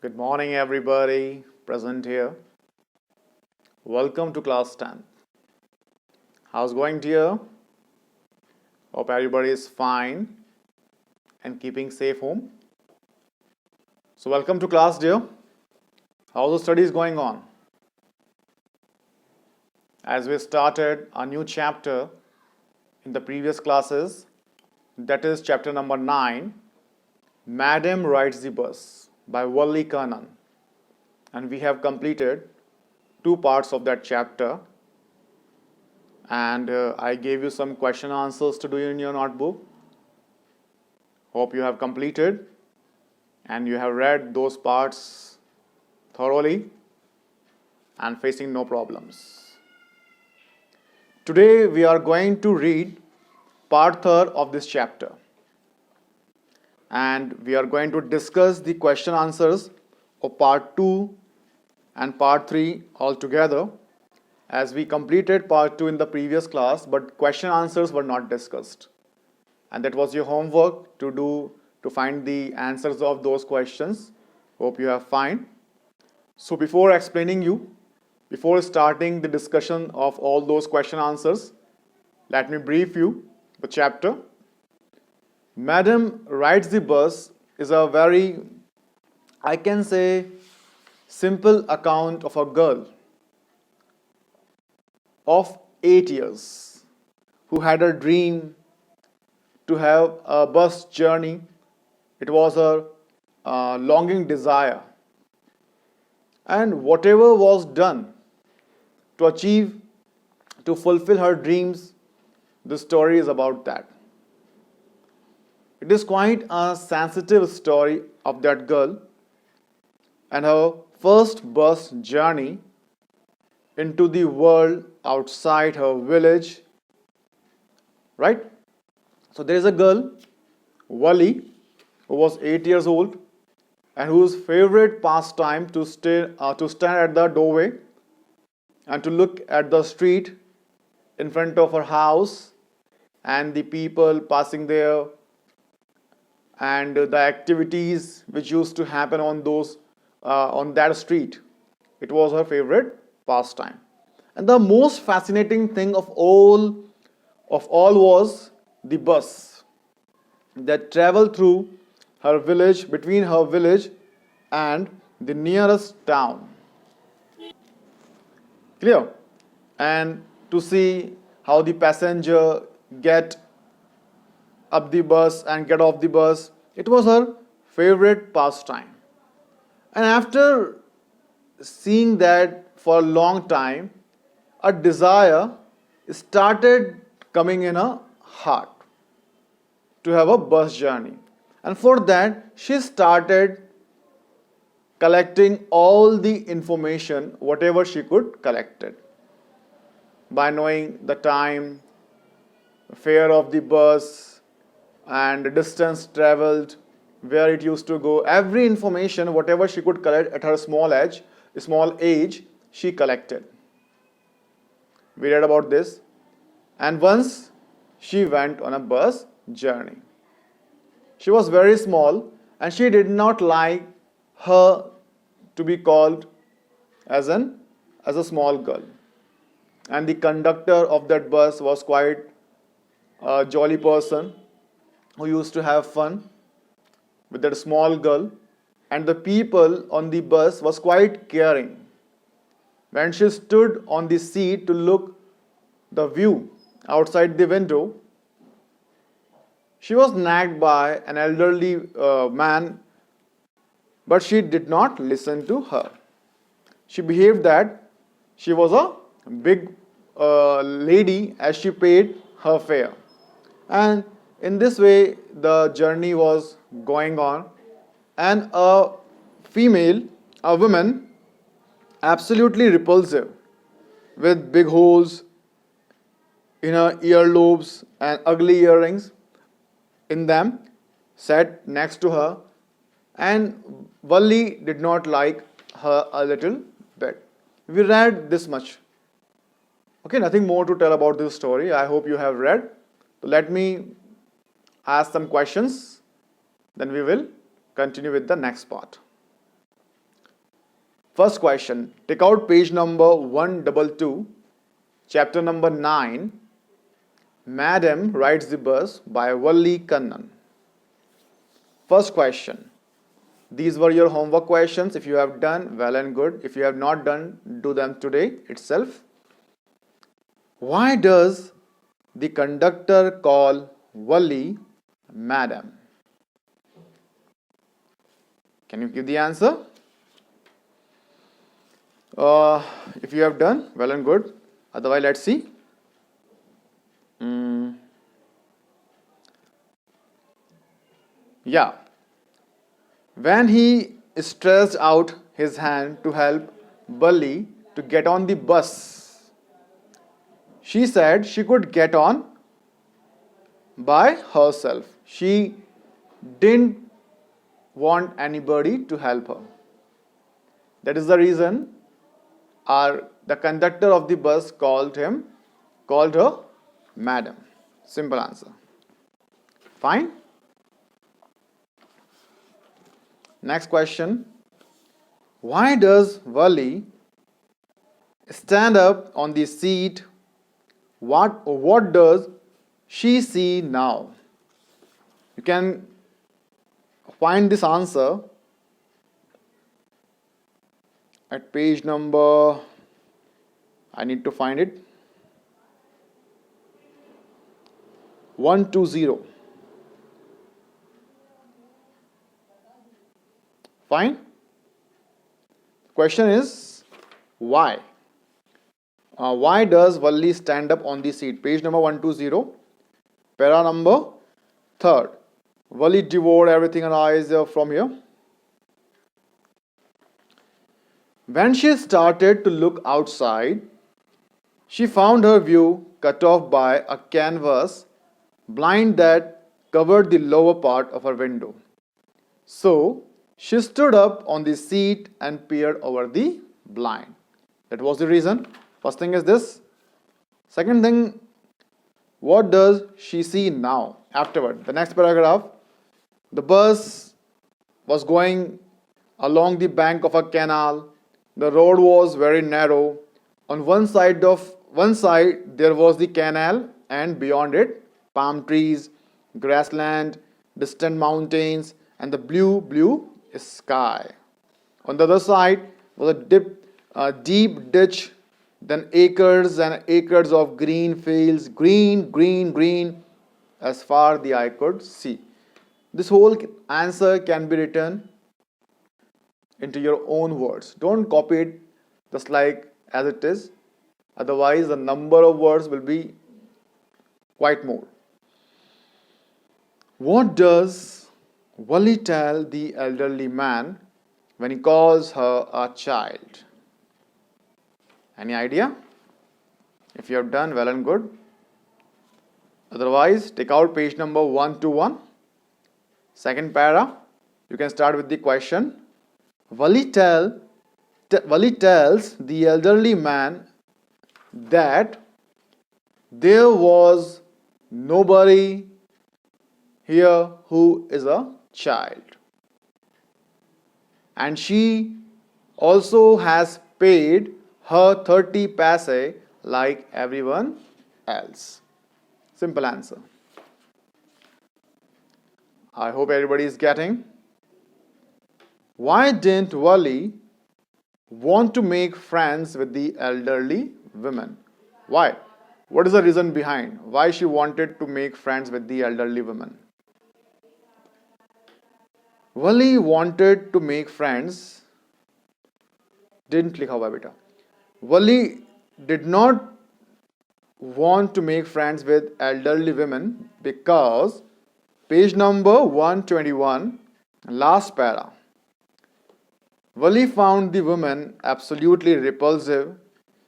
Good morning, everybody present here. Welcome to class 10. How's going, dear? Hope everybody is fine and keeping safe home. So, welcome to class, dear. How's the studies going on? As we started a new chapter in the previous classes, that is chapter number 9, Madam Rides the Bus by Wally Kannan. And we have completed two parts of that chapter. And I gave you some question answers to do in your notebook. Hope you have completed and you have read those parts thoroughly and facing no problems. Today we are going to read part 3 of this chapter. And we are going to discuss the question answers of part 2 and part 3 all together, as we completed part 2 in the previous class, but question answers were not discussed. And that was your homework to do to find the answers of those questions. Hope you have found. So before starting the discussion of all those question answers, let me brief you the chapter. Madam Rides the Bus is a very, I can say, simple account of a girl of 8 years who had a dream to have a bus journey. It was her longing desire. And whatever was done to fulfill her dreams, the story is about that. It is quite a sensitive story of that girl and her first bus journey into the world outside her village. Right? So there is a girl, Wally, who was 8 years old and whose favorite pastime to stand at the doorway and to look at the street in front of her house and the people passing there and the activities which used to happen on that street. It was her favorite pastime. And the most fascinating thing of all was the bus that traveled through her village, between her village and the nearest town. Clear? And to see how the passenger get up the bus and get off the bus, it was her favorite pastime. And after seeing that for a long time, a desire started coming in her heart to have a bus journey. And for that, she started collecting all the information, whatever she could collect it, by knowing the time, fare of the bus, and the distance traveled, where it used to go. Every information, whatever she could collect at her small age, she collected. We read about this. And once she went on a bus journey. She was very small and she did not like her to be called as a small girl. And the conductor of that bus was quite a jolly person who used to have fun with that small girl, and the people on the bus was quite caring. When she stood on the seat to look the view outside the window, she was nagged by an elderly man, but she did not listen to her. She behaved that she was a big lady as she paid her fare. And in this way, the journey was going on, and a woman, absolutely repulsive, with big holes in her earlobes and ugly earrings in them, sat next to her, and Wally did not like her a little bit. We read this much. Okay, nothing more to tell about this story. I hope you have read. So let me ask some questions, then we will continue with the next part. First question, take out page number 122, chapter number 9, Madam Rides the Bus by Valli Kannan. First question. These were your homework questions. If you have done, well and good. If you have not done, do them today itself. Why does the conductor call Valli Madam? Can you give the answer? If you have done, well and good. Otherwise, let's see. Yeah. When he stretched out his hand to help Valli to get on the bus, she said she could get on by herself. She didn't want anybody to help her. That is the reason the conductor of the bus called her Madam. Simple answer. Fine. Next question. Why does Valli stand up on the seat? What does she see now? You can find this answer at page number, I need to find it, 120. Fine. Question is why? Why does Valli stand up on the seat? Page number 120, para number 3rd. Valli devoured everything and eyes from here. When she started to look outside, she found her view cut off by a canvas blind that covered the lower part of her window. So, she stood up on the seat and peered over the blind. That was the reason. First thing is this. Second thing, what does she see now? Afterward, the next paragraph, the bus was going along the bank of a canal. The road was very narrow. On one side there was the canal, and beyond it, palm trees, grassland, distant mountains, and the blue sky. On the other side was a deep ditch, then acres and acres of green fields, green, as far the eye could see. This whole answer can be written into your own words. Don't copy it just like as it is. Otherwise, the number of words will be quite more. What does Valli tell the elderly man when he calls her a child? Any idea? If you have done, well and good. Otherwise, take out page number 121. Second para. You can start with the question. Valli tells the elderly man that there was nobody here who is a child, and she also has paid her 30 paise like everyone else. Simple answer. I hope everybody is getting. Why didn't Valli want to make friends with the elderly women? Why? What is the reason behind why she wanted to make friends with the elderly women? Valli wanted to make friends. Didn't likha hua beta. Valli did not want to make friends with elderly women because page number 121, last para. Valli found the woman absolutely repulsive.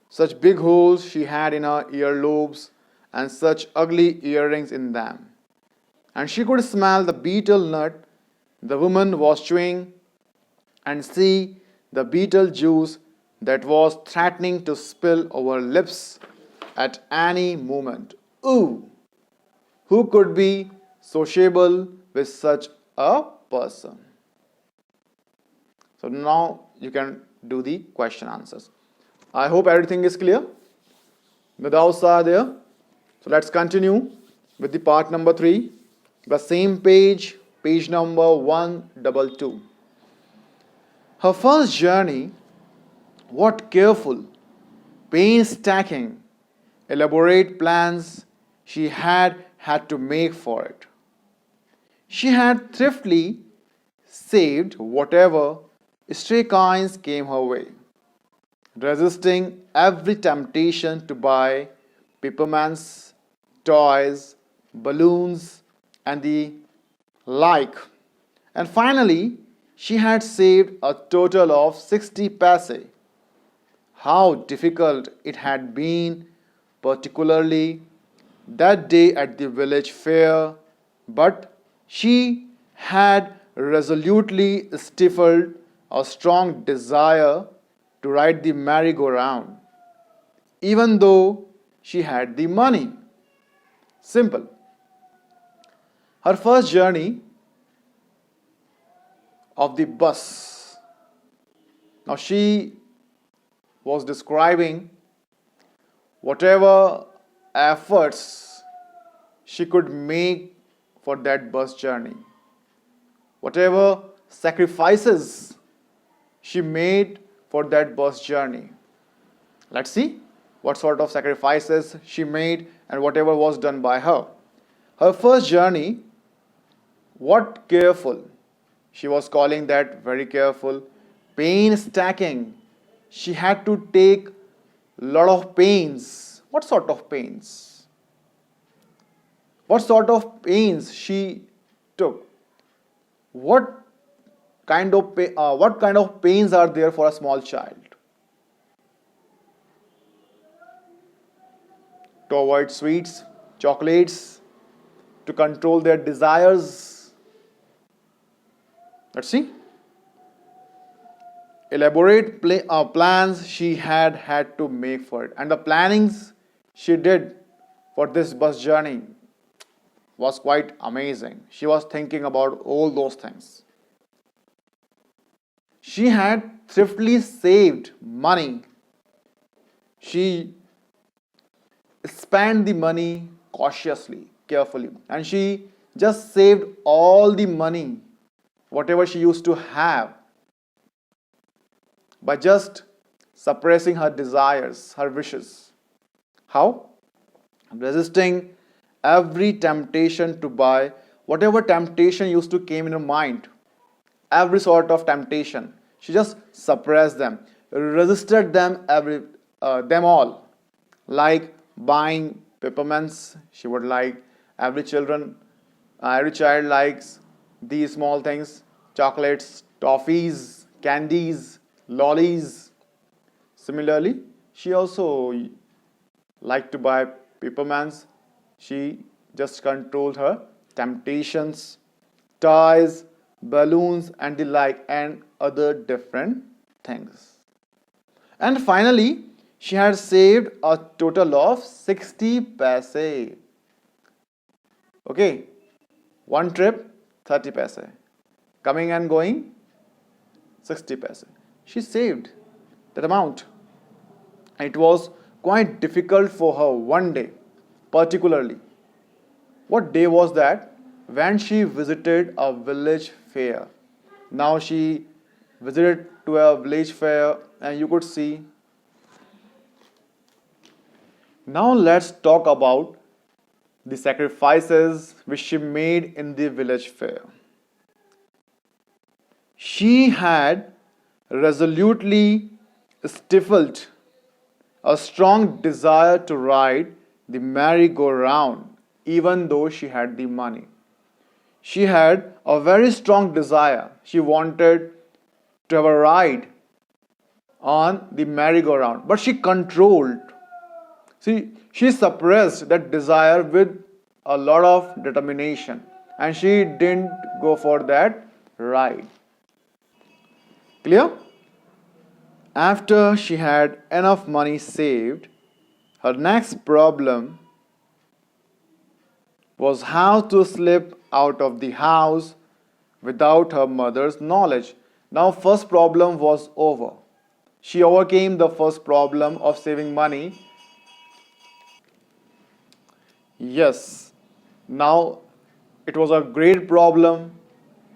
Such big holes she had in her earlobes and such ugly earrings in them. And she could smell the betel nut the woman was chewing and see the betel juice that was threatening to spill over lips at any moment. Ooh! Who could be sociable with such a person? So now you can do the question answers. I hope everything is clear. No doubts are there. So let's continue with the part number 3. The same page, page number 122. Her first journey, what careful, painstaking, elaborate plans she had to make for it. She had thriftily saved whatever stray coins came her way, resisting every temptation to buy peppermints, toys, balloons, and the like. And finally, she had saved a total of 60 paise. How difficult it had been, particularly that day at the village fair, but she had resolutely stifled a strong desire to ride the merry-go-round, even though she had the money. Simple. Her first journey of the bus. Now she was describing whatever efforts she could make for that bus journey, whatever sacrifices she made for that bus journey. Let's see what sort of sacrifices she made and whatever was done by her. Her first journey, what careful. She was calling that very careful, painstaking. She had to take a lot of pains. What sort of pains? What sort of pains she took? What kind of pains are there for a small child? To avoid sweets, chocolates, to control their desires. Let's see. Elaborate plans she had to make for it. And the plannings she did for this bus journey was quite amazing. She was thinking about all those things. She had thriftily saved money. She spent the money cautiously, carefully, and she just saved all the money, whatever she used to have, by just suppressing her desires, her wishes. How? Resisting every temptation to buy, whatever temptation used to came in her mind, every sort of temptation, she just suppressed them, resisted them, them all. Like buying peppermints, she would like. Every child likes these small things: chocolates, toffees, candies, lollies. Similarly, she also liked to buy peppermints. She just controlled her temptations, toys, balloons, and the like, and other different things. And finally, she had saved a total of 60 paise. Okay, one trip, 30 paise. Coming and going, 60 paise. She saved that amount. It was quite difficult for her one day, particularly. What day was that? When she visited a village fair. Now she visited to a village fair, and you could see. Now let's talk about the sacrifices which she made in the village fair. She had resolutely stifled a strong desire to ride the merry-go-round, even though she had the money. She had a very strong desire. She wanted to have a ride on the merry-go-round, but she controlled. See, she suppressed that desire with a lot of determination, and she didn't go for that ride. Clear? After she had enough money saved, her next problem was how to slip out of the house without her mother's knowledge. Now, first problem was over. She overcame the first problem of saving money. Yes, now it was a great problem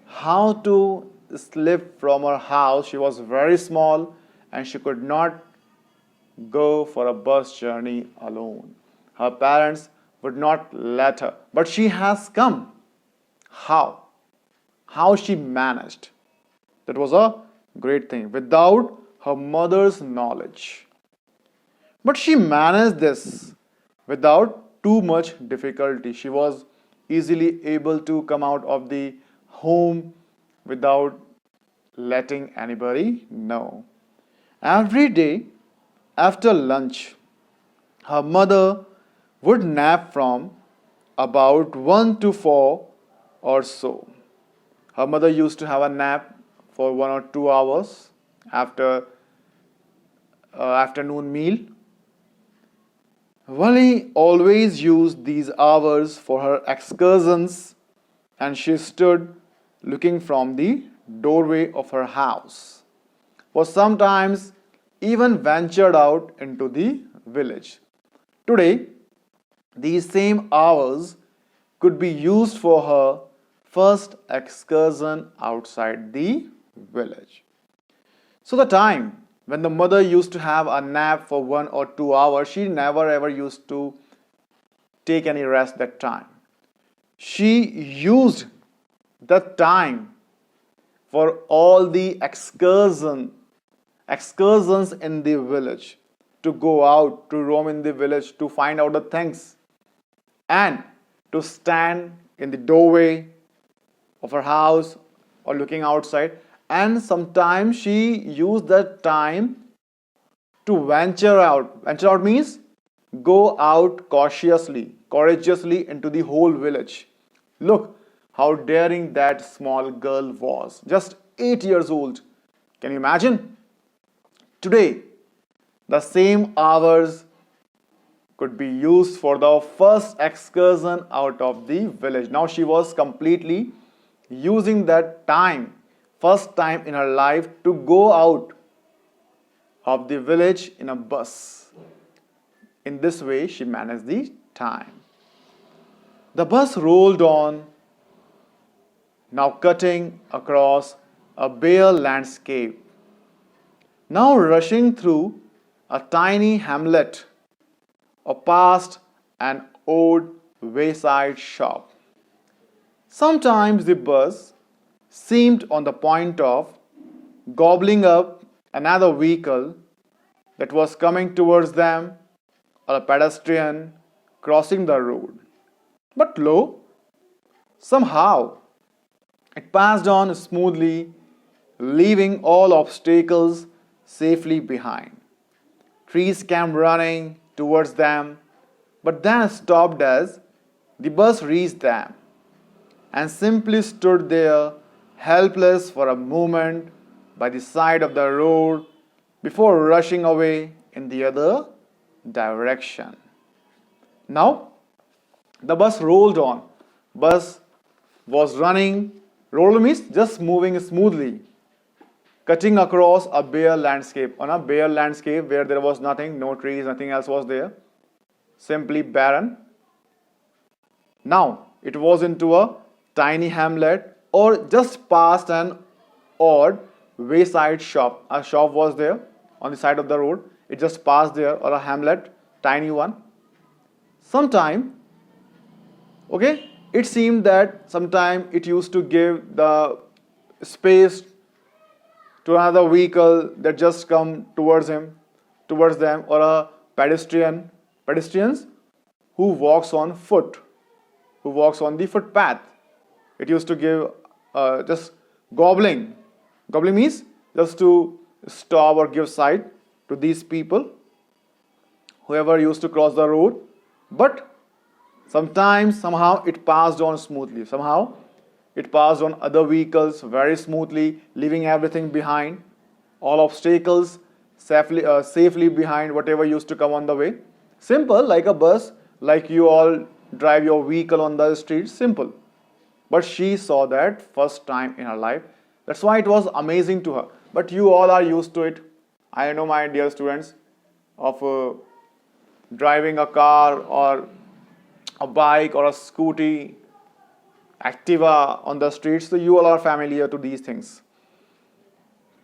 how to slip from her house. She was very small and she could not go for a bus journey alone. Her parents would not let her, but she has come. How? How she managed? That was a great thing without her mother's knowledge. But she managed this without too much difficulty. She was easily able to come out of the home without letting anybody know. Every day after lunch, her mother would nap from about 1 to 4 or so. Her mother used to have a nap for 1 or 2 hours after afternoon meal. Wally always used these hours for her excursions and she stood looking from the doorway of her house. For sometimes even ventured out into the village. Today, these same hours could be used for her first excursion outside the village. So, the time when the mother used to have a nap for 1 or 2 hours, she never ever used to take any rest that time. She used that time for all the excursions in the village, to go out, to roam in the village, to find out the things, and to stand in the doorway of her house or looking outside. And sometimes she used that time to venture out. Venture out means go out cautiously, courageously into the whole village. Look how daring that small girl was, just 8 years old. Can you imagine? Today, the same hours could be used for the first excursion out of the village. Now she was completely using that time, first time in her life, to go out of the village in a bus. In this way, she managed the time. The bus rolled on, now cutting across a bare landscape, now rushing through a tiny hamlet or past an old wayside shop. Sometimes the bus seemed on the point of gobbling up another vehicle that was coming towards them, or a pedestrian crossing the road. But lo, somehow it passed on smoothly, leaving all obstacles safely behind. Trees came running towards them, but then stopped as the bus reached them and simply stood there helpless for a moment by the side of the road before rushing away in the other direction. Now, the bus rolled on. Bus was running. Roll means just moving smoothly, cutting across a bare landscape. On a bare landscape where there was nothing, no trees, nothing else was there, simply barren. Now it was into a tiny hamlet or just past an odd wayside shop. A shop was there on the side of the road. It just passed there, or a hamlet, tiny one. Sometime, okay, it seemed that sometime it used to give the space to another vehicle that just come towards them, or a pedestrians who walks on foot, who walks on the footpath. It used to give just gobbling. Gobbling means just to stop or give sight to these people, whoever used to cross the road. But sometimes, somehow, it passed on smoothly. Somehow, it passed on other vehicles very smoothly, leaving everything behind, all obstacles safely behind, whatever used to come on the way. Simple, like a bus, like you all drive your vehicle on the street, simple. But she saw that first time in her life. That's why it was amazing to her. But you all are used to it. I know, my dear students, of driving a car or a bike or a scooty, Activa on the streets, so you all are familiar to these things.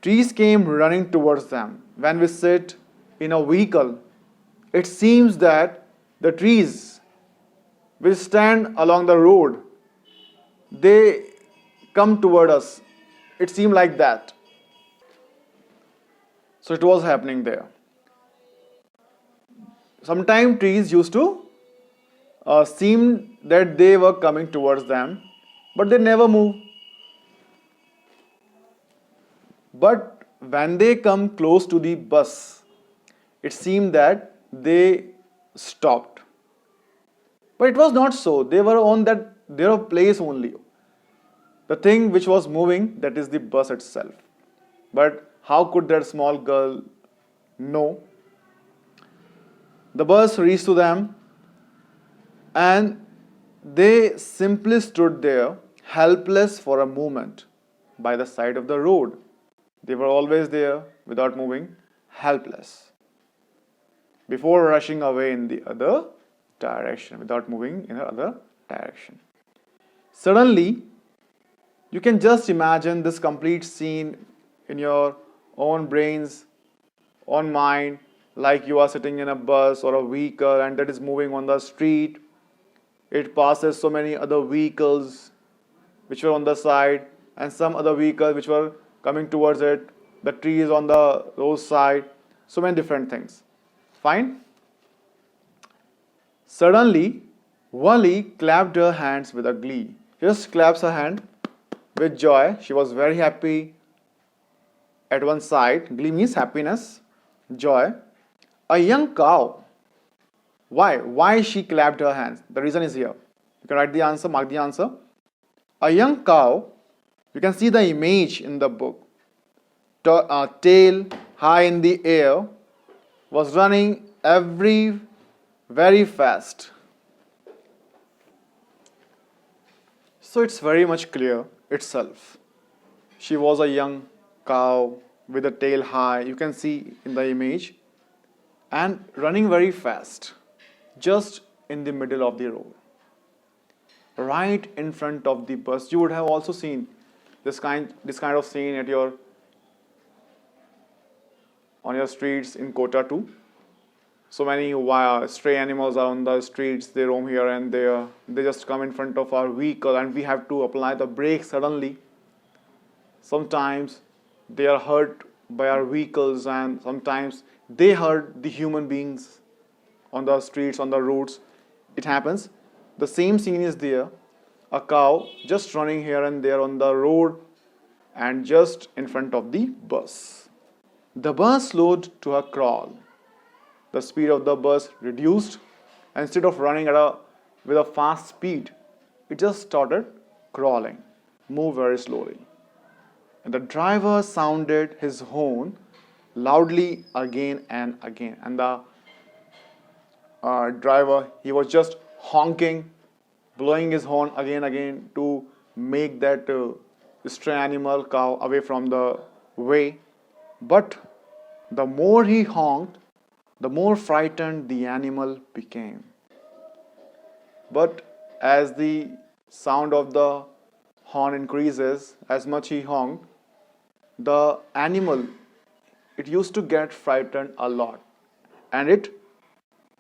Trees came running towards them. When we sit in a vehicle, it seems that the trees will stand along the road. They come toward us. It seemed like that. So it was happening there. Sometimes trees used to seem that they were coming towards them, but they never move. But when they come close to the bus, it seemed that they stopped. But it was not so. They were on that their place only. The thing which was moving, that is the bus itself. But how could that small girl know? The bus reached to them, and they simply stood there, helpless for a moment, by the side of the road. They were always there, without moving, helpless, before rushing away in the other direction, without moving in the other direction. Suddenly, you can just imagine this complete scene in your own brains, own mind, like you are sitting in a bus or a vehicle and that is moving on the street. It passes so many other vehicles which were on the side, and some other vehicles which were coming towards it, the trees on the roadside, so many different things. Fine? Suddenly, Wally clapped her hands with a glee. She just claps her hand with joy. She was very happy at one side. Glee means happiness, joy. A young cow. Why? Why she clapped her hands? The reason is here. You can write the answer, mark the answer. A young cow, you can see the image in the book. Tail high in the air, was running very fast. So it's very much clear itself. She was a young cow with a tail high, you can see in the image, and running very fast, just in the middle of the road, right in front of the bus. You would have also seen this kind of scene at your on your streets in Kota too. So many stray animals are on the streets, they roam here and there. They just come in front of our vehicle and we have to apply the brake suddenly. Sometimes they are hurt by our vehicles and sometimes they hurt the human beings on the streets, on the roads. It happens. The same scene is there. A cow just running here and there on the road and just in front of the bus. The bus slowed to a crawl. The speed of the bus reduced. Instead of running with a fast speed, it just started crawling, move very slowly. And the driver sounded his horn loudly again and again. And the driver, he was just honking, blowing his horn again and again to make that stray animal cow away from the way. But the more he honked, the more frightened the animal became. But as the sound of the horn increases, as much he honked, the animal, it used to get frightened a lot. And it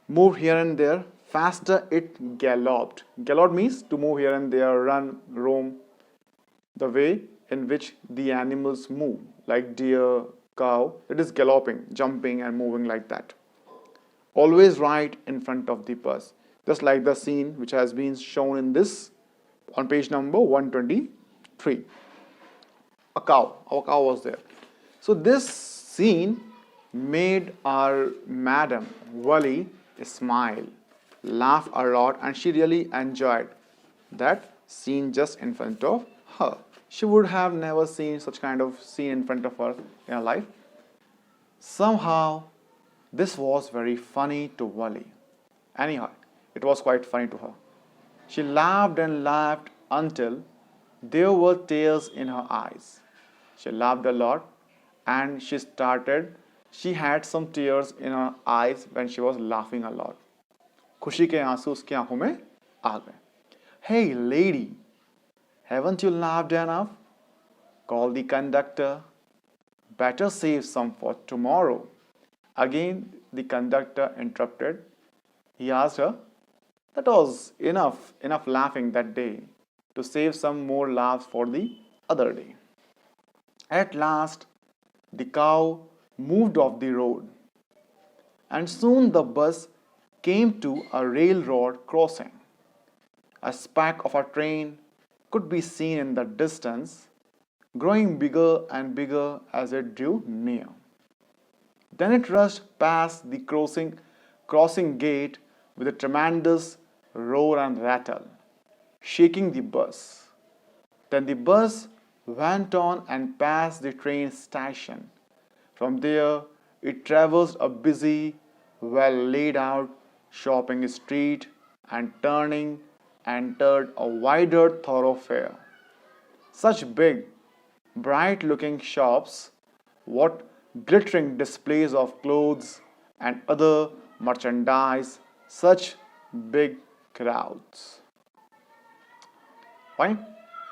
moved here and there. Faster it galloped. Gallop means to move here and there, run, roam, the way in which the animals move, like deer, cow, it is galloping, jumping and moving like that. Always right in front of the bus, just like the scene which has been shown in this on page number 123. Our cow was there. So this scene made our madam Wally smile, laugh a lot, and she really enjoyed that scene just in front of her. She would have never seen such kind of scene in front of her in her life. Somehow, this was very funny to Wally. Anyhow, it was quite funny to her. She laughed and laughed until there were tears in her eyes. She laughed a lot and she started She had some tears in her eyes when she was laughing a lot. खुशी के आंसू उसकी आंखों में आ गए. Hey lady, haven't you laughed enough? Called the conductor. Better save some for tomorrow. Again, the conductor interrupted. He asked her, that was enough laughing that day to save some more laughs for the other day. At last, the cow moved off the road, and soon the bus came to a railroad crossing. A speck of a train could be seen in the distance, growing bigger and bigger as it drew near. Then it rushed past the crossing gate with a tremendous roar and rattle, shaking the bus. Then the bus went on and passed the train station. From there, it traversed a busy, well laid out shopping street and turning entered a wider thoroughfare. Such big, bright looking shops, what glittering displays of clothes and other merchandise, such big crowds. Fine.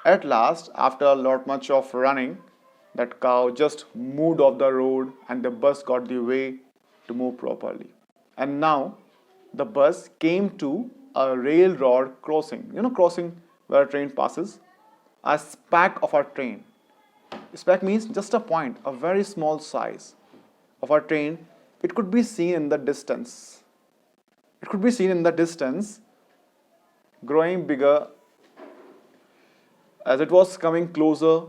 At last, after a lot much of running, that cow just moved off the road and the bus got the way to move properly. And now the bus came to a railroad crossing. You know, crossing where a train passes? A speck of a train. Speck means just a point, a very small size of a train. It could be seen in the distance. It could be seen in the distance, growing bigger. As it was coming closer,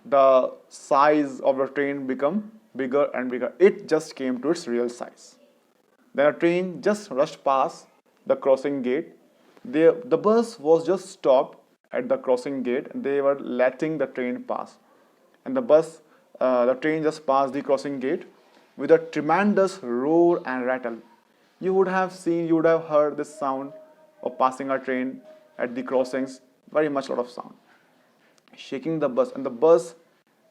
the size of the train became bigger and bigger. It just came to its real size. Then a train just rushed past the crossing gate. The bus was just stopped at the crossing gate. They were letting the train pass. And the train just passed the crossing gate with a tremendous roar and rattle. You would have heard this sound of passing a train at the crossings, very much lot of sound. Shaking the bus, and the bus,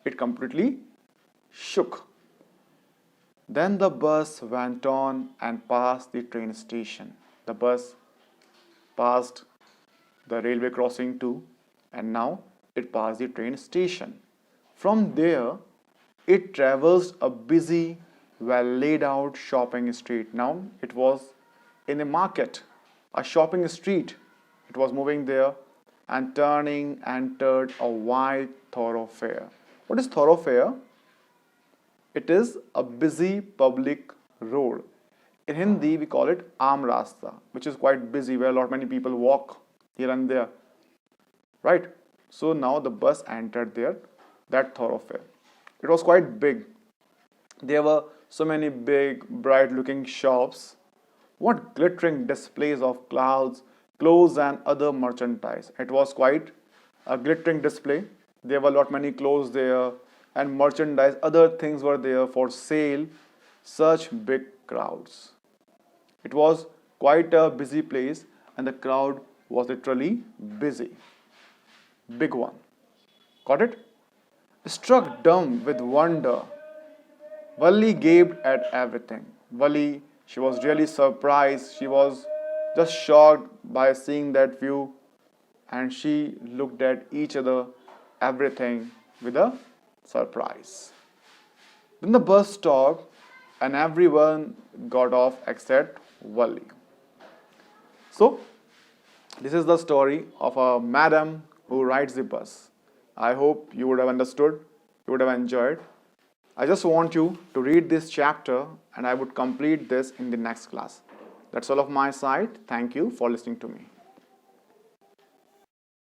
it completely shook. Then the bus went on and passed the train station. The bus passed the railway crossing too, and now it passed the train station. From there, it traversed a busy, well laid out shopping street. Now it was in a market, a shopping street. It was moving there and turning entered a wide thoroughfare. What is thoroughfare? It is a busy public road. In Hindi, we call it Aam Rasta, which is quite busy, where a lot many people walk here and there. Right? So now the bus entered there, that thoroughfare. It was quite big. There were so many big, bright looking shops. What glittering displays of clothes and other merchandise. It was quite a glittering display. There were a lot many clothes there and merchandise, other things were there for sale. Such big crowds. It was quite a busy place and the crowd was literally busy. Big one. Got it? Struck dumb with wonder, Valli gaped at everything. Valli, she was really surprised. She was just shocked by seeing that view, and she looked at each other, everything with a surprise. Then the bus stopped and everyone got off except Valli. So, this is the story of a madam who rides the bus. I hope you would have understood, you would have enjoyed. I just want you to read this chapter and I would complete this in the next class. That's all of my side. Thank you for listening to me.